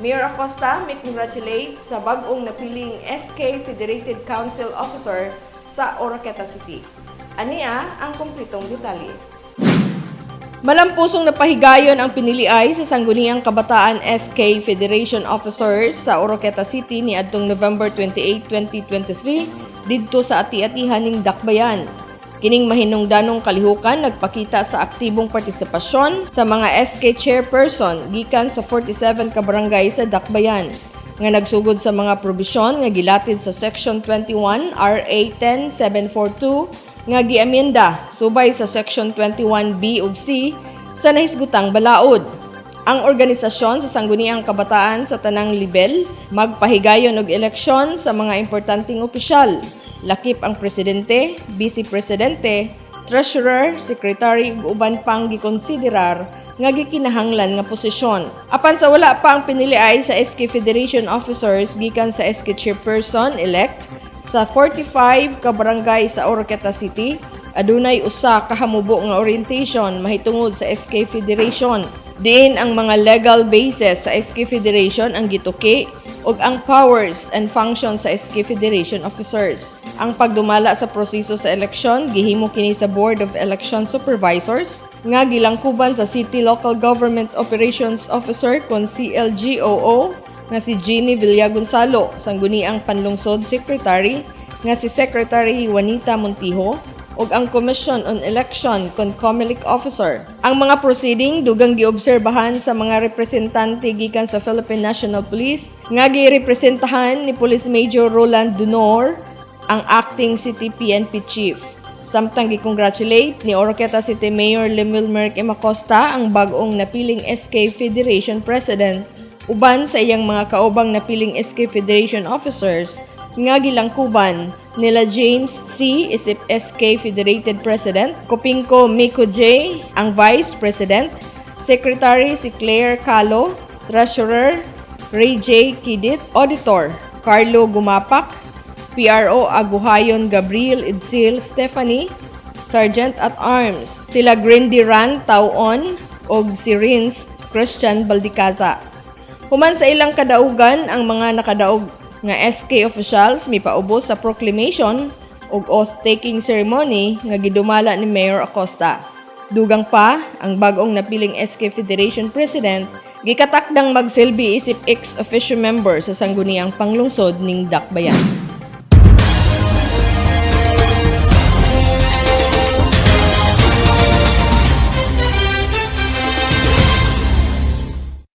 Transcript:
Mayor Acosta may congratulate sa bag-ong napiling SK Federated Council Officer sa Oroqueta City. Aniya ang kumpletong detalye. Malampusong napahigayon ang piniliay sa Sangguniang Kabataan SK Federation Officers sa Oroqueta City ni adtong November 28, 2023 didto sa ati-atihan ning Dakbayan. Kining mahinungdanong kalihukan nagpakita sa aktibong partisipasyon sa mga SK chairperson gikan sa 47 ka barangay sa Dakbayan nga nagsugod sa mga probisyon nga gilatid sa Section 21 RA 10742 nga giamyenda subay sa Section 21B ug C sa nahisgutang balaod. Ang organisasyon sa Sangguniang Kabataan sa tanang level magpahigayon og eleksyon sa mga importanteng opisyal. Lakip ang presidente, vice-presidente, treasurer, secretary ug uban pang gikonsiderar nga gikinahanglan nga posisyon. Apan sa wala pa ang piniliay sa SK Federation Officers gikan sa SK Chairperson elect sa 45 ka barangay sa Oroqueta City, adunay usa ka hamubo nga orientation mahitungod sa SK Federation. Diin ang mga legal basis sa SK Federation ang gituki ug ang powers and functions sa SK Federation Officers. Ang pagdumala sa proseso sa eleksyon gihimo kini sa Board of Election Supervisors nga gilangkuban sa City Local Government Operations Officer kon CLGOO nga si Jeannie Villagonzalo, Sangguniang Panlungsod Secretary nga si Secretary Juanita Montijo ug ang Commission on Election kon COMELEC Officer. Ang mga proceeding dugang giobserbahan sa mga representante gikan sa Philippine National Police nga girepresentahan ni Police Major Roland Dunor, ang acting City PNP Chief. Samtang gi-congratulate ni Oroqueta City Mayor Lemuel Merck M. Acosta ang bag-ong napiling SK Federation President uban sa iyang mga kaubang napiling SK Federation Officers nga gilangkuban nila James C. isip SK Federated President, Kopingko Miko J. ang Vice President, Secretary si Claire Calo, Treasurer Ray J. Kidit, Auditor Carlo Gumapak, PRO Aguhayon Gabriel Idsil Stephanie, Sergeant at Arms sila Grindy Ran Tauon ug si Rins Christian Baldicaza. Human sa ilang kadaugan ang mga nakadaog nga SK officials mipaubos sa proclamation ug oath-taking ceremony nga gidumala ni Mayor Acosta. Dugang pa, ang bag-ong napiling SK Federation President gikatakdang magsilbi isip ex-officio member sa Sangguniang Panglungsod ning Dakbayan.